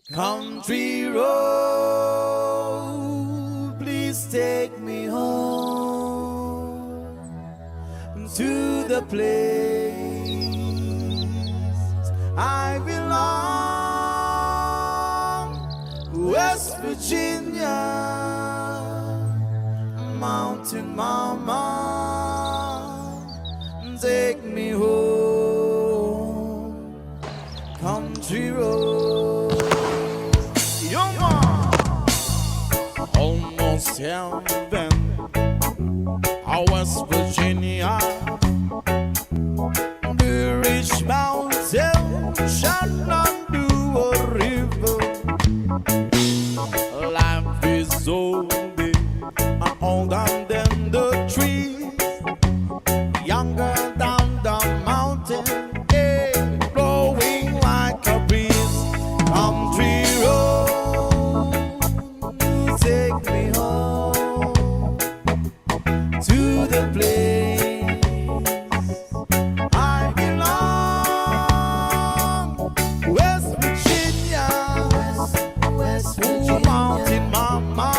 Country road, please take me home to the place I belong, West Virginia, Mountain Mama, take me home, country road. Almost heaven, West Virginia, the rich mountain shall not do a river. Life is so big and older than the trees, younger than the mountain, yeah, blowing like a breeze. Country road, take me home to the place I belong, West Virginia, West Virginia, Mountain Mama,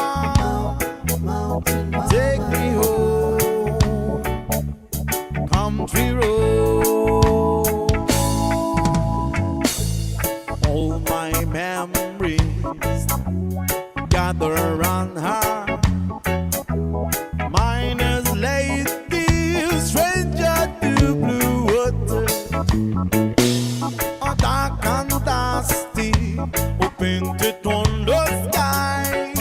take me home, country road. All my memories gather around her, miners lady, stranger to blue water, dark and dusty, painted on the sky,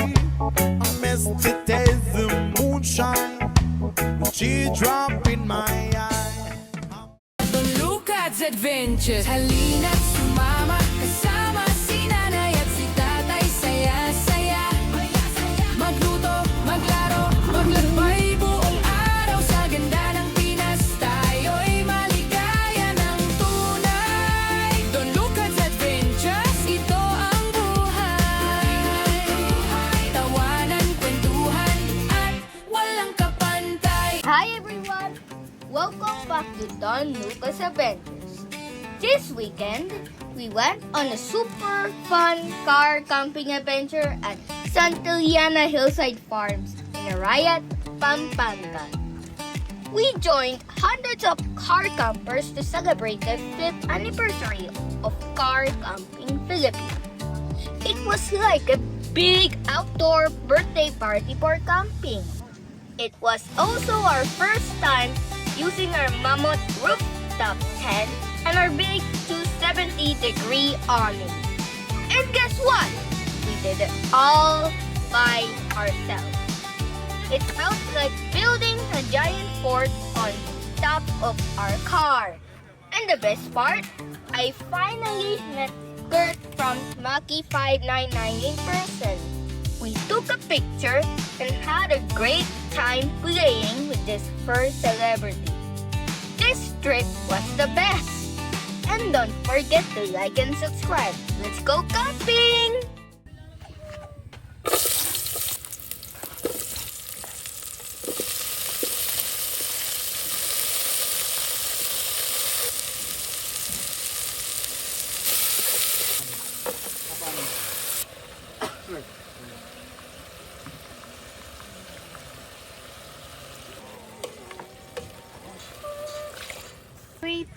a misty taste of moonshine, she drop in my eye. Lucas Adventures, halina't sumama, kasama si nanay at si tatay, saya-saya. Magluto, maglaro, maglakbay buong araw sa ganda ng Pinas, tayo'y maligaya ng tunay. Don Lucas Adventures, ito ang buhay. Tawanan, kwentuhan, at walang kapantay. Hi everyone! Welcome back to Don Lucas Adventures. This weekend, we went on a super fun car camping adventure at Santillana Hillside Farms in Arayat, Pampanga. We joined hundreds of car campers to celebrate the 5th anniversary of Car Camping Philippines. It was like a big outdoor birthday party for camping. It was also our first time using our Mammoth Rooftop tent and our big 270-degree awning. And guess what? We did it all by ourselves. It felt like building a giant fort on top of our car. And the best part, I finally met Kurt from Maki 599 in person. We took a picture and had a great time playing with this first celebrity. This trip was the best! And don't forget to like and subscribe. Let's go camping! Wait.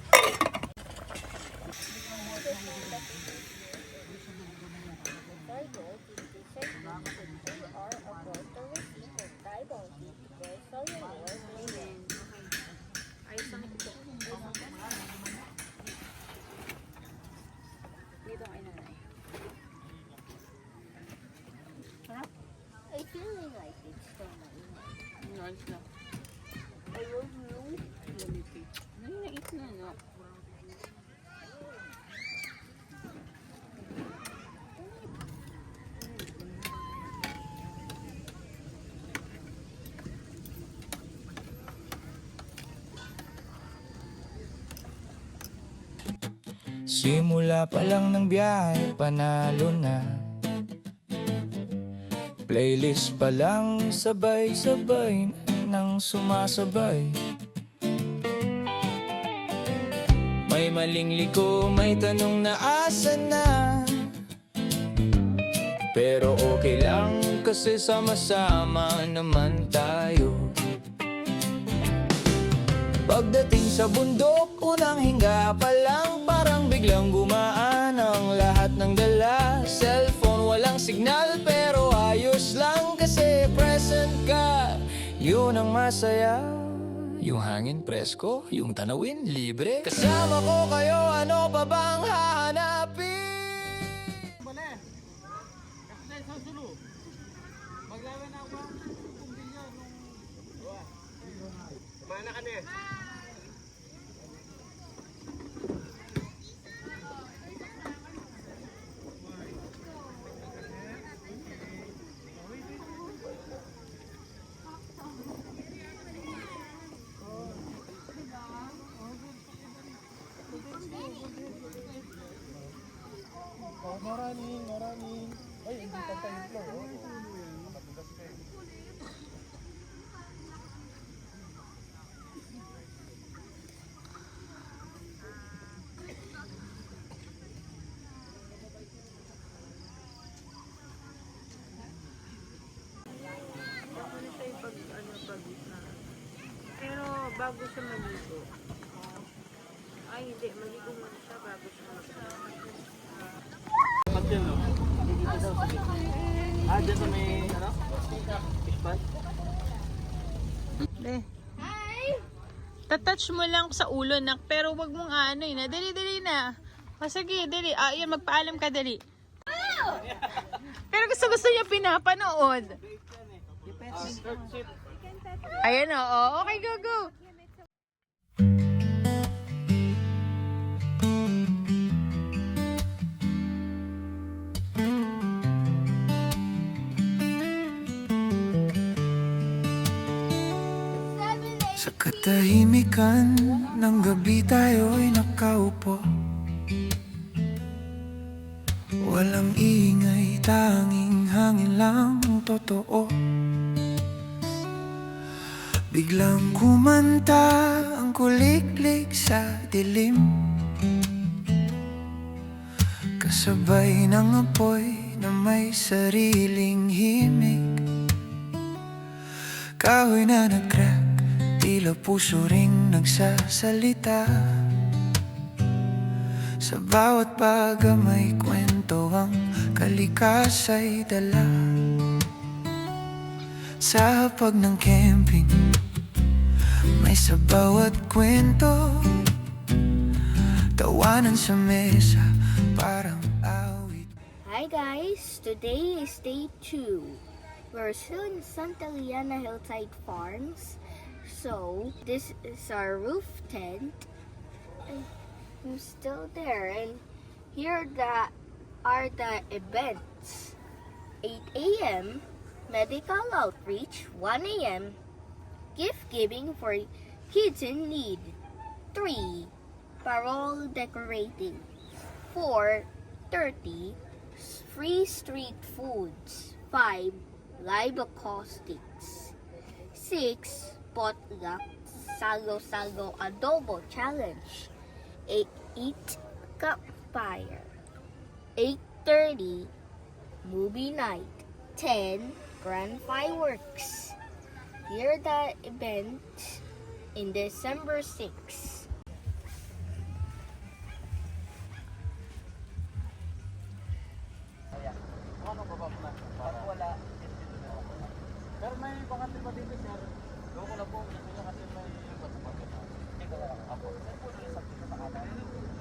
I feel like it's so nice. Non-stop. I love you. Lamipit. Naiit na, no? Simula pa lang ng biyahe, panalo na. Playlist pa lang, sabay-sabay nang sumasabay. May maling liko, may tanong na asa na. Pero okay lang kasi sama-sama naman tayo. Pagdating sa bundok, unang hinga pa lang, parang biglang gumaan ang lahat ng dala. Cellphone walang signal pero ayos lang kasi present ka. Yun ang masaya. Yung hangin presko, yung tanawin libre. Kasama ko kayo, ano pa bang hahanapin? Maraming. Ay, hindi pantay yung flow. Pero bago siya maligo. Ay, hindi. Maligo muna siya bago siya maligo. Dyan sa may, fish pond? Hi! Tatouch mo lang sa ulo, nak. Pero wag mong ano na. Dali na. O sige, dali. Yan, magpaalam ka, dali. Pero gusto niya pinapanood. Ayan o. Okay, go. Sa katahimikan ng gabi tayo'y nakaupo. Walang ingay, tanging hangin lang ang totoo. Biglang kumanta ang kuliklik sa dilim, kasabay ng apoy na may sariling himig. Kahoy na nag-crack, tila puso ring nagsasalita. Sa bawat baga may kwento, ang kalikas ay dala. Sa hapag ng camping, may sa bawat kwento, tawanan sa mesa, parang awit. Hi guys, today is day 2. We're still in Santillana Hillside Farms. So, this is our roof tent. And I'm still there. And here are the events. 8 a.m. Medical outreach. 1 a.m. Gift giving for kids in need. 3. Parole decorating. 4:30. Free street foods. 5. Live acoustics. 6. Potluck Salgo Adobo Challenge. 8. Eat campfire. 8:30. Movie night. 10. Grand fireworks. Here are the events in December 6. Pero may bakante pa dito, sir. Doon ko na po. Kasi may hindi ko lang ako. Sir po, sa dito sa kanan.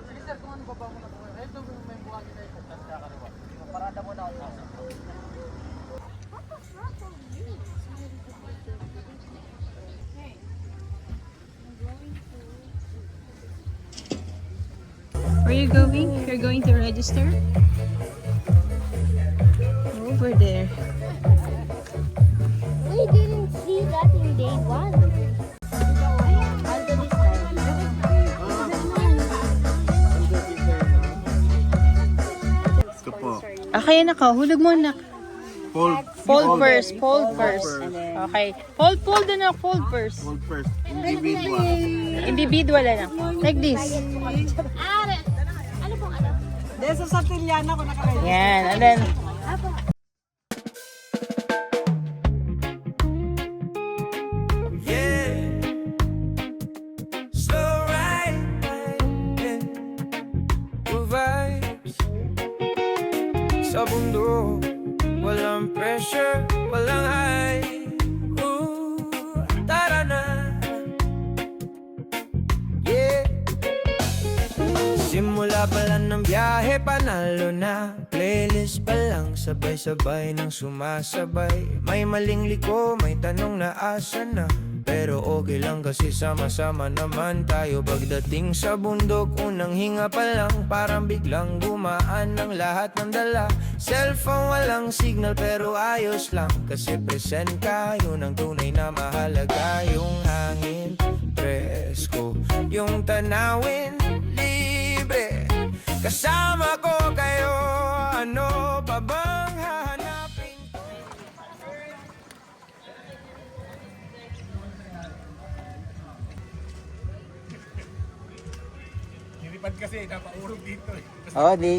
Sige sir, kung ano baba mo na po. Ito may buhagi na ito. Tapos kakariwa. Parada mo na ako. Where are you going? You're going to register? Over there. We didn't see that in day 1. Kaya na ka, hulog mo na. Fold first. Okay. Fold na, fold first. Individual na. Like this. Dahil sa Santillana ko nakalagay. Yan, and then sa bundok. Walang pressure, walang high. Tara na. Yeah. Simula pa lang ng biyahe, panalo na. Playlist pa lang, sabay-sabay nang sumasabay. May maling liko, may tanong na asa na. Pero okay lang kasi sama-sama naman tayo. Pagdating sa bundok, unang hinga pa lang, parang biglang gumaan ng lahat ng dala. Cellphone walang signal pero ayos lang, kasi present ka, yun ang tunay na mahalaga. Yung hangin, presko, yung tanawin, libre. Kasama ko kayo, ano pa bang hahanapin ko? Nilipad kasi, napaurog dito eh. Oo, di.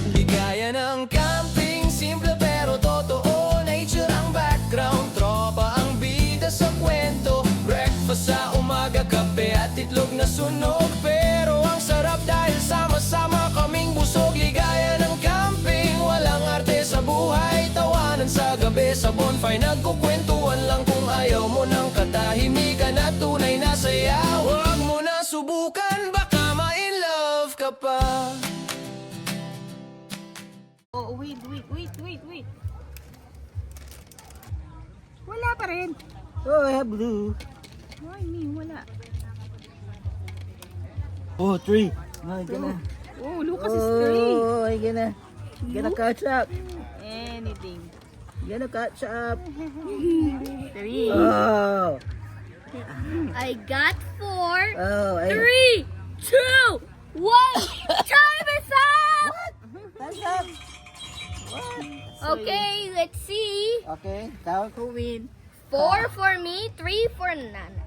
Ligaya ng camping, simple pero totoo. Nature ang background, tropa ang bida sa kwento. Breakfast sa umaga, kape at itlog na sunog. Pero ang sarap dahil sama-sama kaming busog. Ligaya ng camping, walang arte sa buhay. Tawanan sa gabi sa bonfire, nagkukwentuhan lang. Kung ayaw mo ng katahimikan at tunay na saya, huwag mo na subukan, baka ma-in love ka pa. Oh, wait. Wala pa rin. Oh, I have blue. Why me? Wala. Oh, 3. Oh, gonna. Oh, Lucas is 3. Oh, I gonna catch up. Anything. Gonna catch up. 3. Oh. I got 4. Oh, 3, 2, 1. Time is up! Time's up. Okay, let's see. Okay, count who win. 4 for me, 3 for Nana.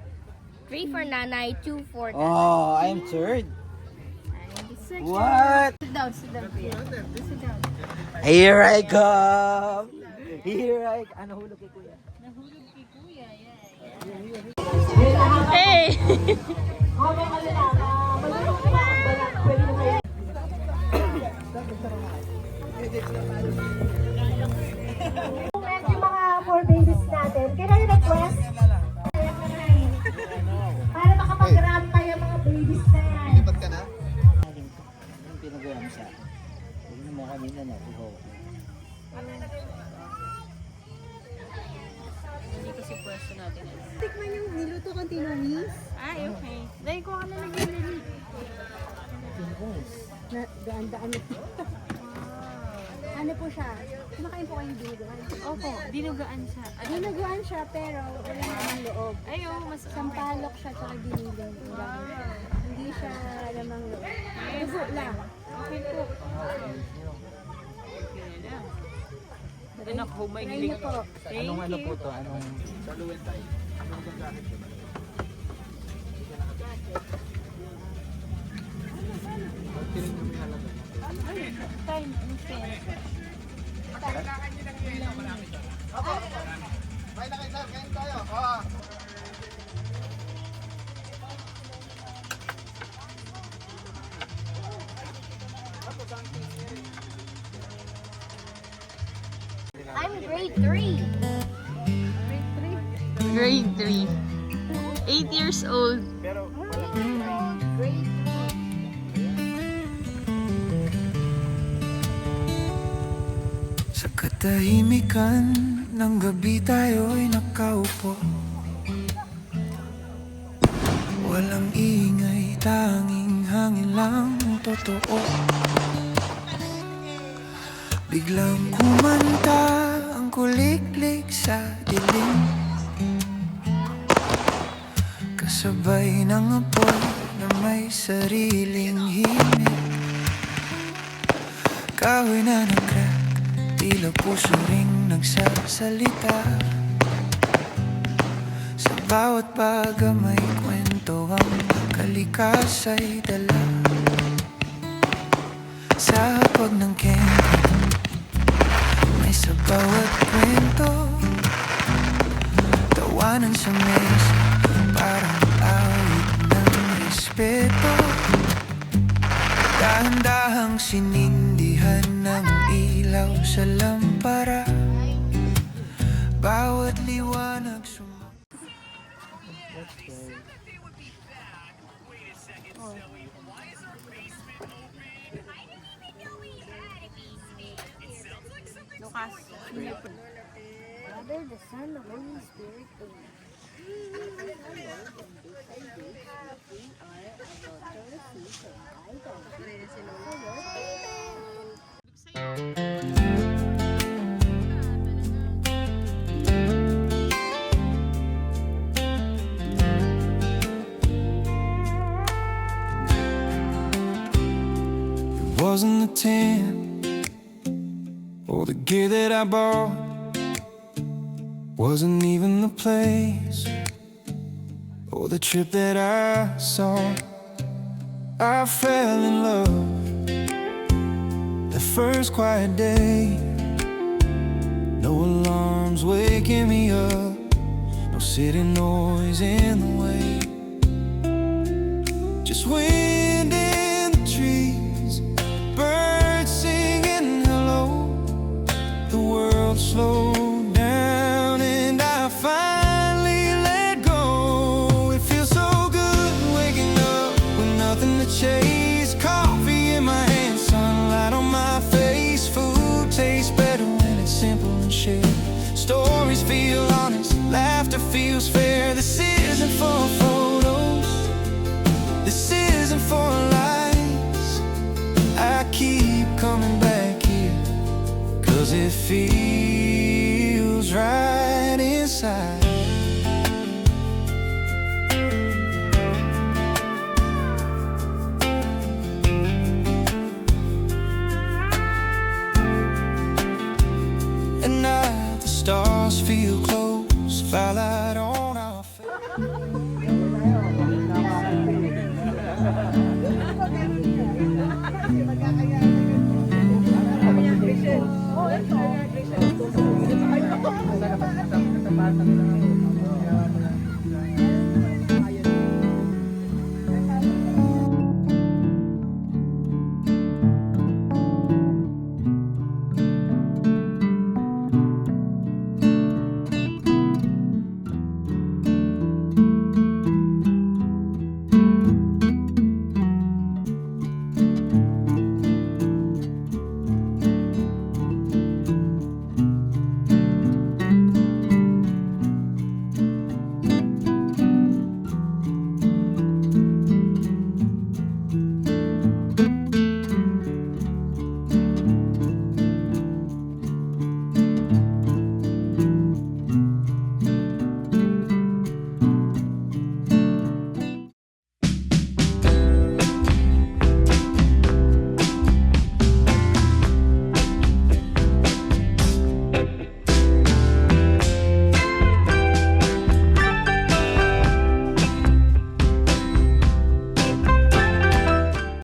3 for Nanay, 2 for Nanay. Oh, I'm third. I'm the second. What? Sit down, Kuya. Sit down. Here I come. Here I. Ano hulog kay kuya? Nahulog kay Kuya, yeah. Hey! Medyo mga 4 babies natin. Kailan request? Para makapag-grab tayo mga babies na yan. Lipat ka na? Yung pinagawa mo sa akin. Huwag mo kami na na. Hindi kasi pwesto natin. Tikman yung niluto kong tinomis. Ay, okay. Dahil ko ka na nag-i-release. Daan-daan ito. Ano po siya? Kumakain po kayong dinuguan. Opo, dinugaan siya. Dinuguan siya pero wala namang loob. Ay, oh, mas Sampalok siya tsaka dinigang. Hindi siya lamang loob. Dugo lang. okay po. Okay na. Anak ko, may Try niyo hiling. po. Thank you. to? Anong saluhin tayo? Anong gagamit ko? Time, ano siya? I'm grade 3. Grade 3. 8 years old. Grade Sa katahimikan ng gabi tayo'y nakaupo. Walang ingay, tanging hangin lang ang totoo. Biglang kumanta ang kuliklik sa dilim. Sabay ng apoy na may sariling himig. Kahoy na nag-crack, tila puso ring nagsasalita. Sa bawat baga may kwento, ang kalikas ay dala. Sa hapag ng camping, may sa bawat kwento. Tawanan sa mesa, parang awit ng respeto. Dahan-dahang sinindihan ng ilaw sa lampara. Bawat liwanag Father, the Son, the Holy Spirit, amen. It wasn't the tent or the gear that I bought, wasn't even the place or the trip that I saw. I fell in love the first quiet day. No alarms waking me up, no city noise in the way. Just wind in the trees, birds singing hello. The world slowed down and I finally let go. It feels so good waking up with nothing to chase. Coffee in my hand, sunlight on my face. Food tastes better when it's simple and shared. Stories feel honest, laughter feels fair. This isn't for fun.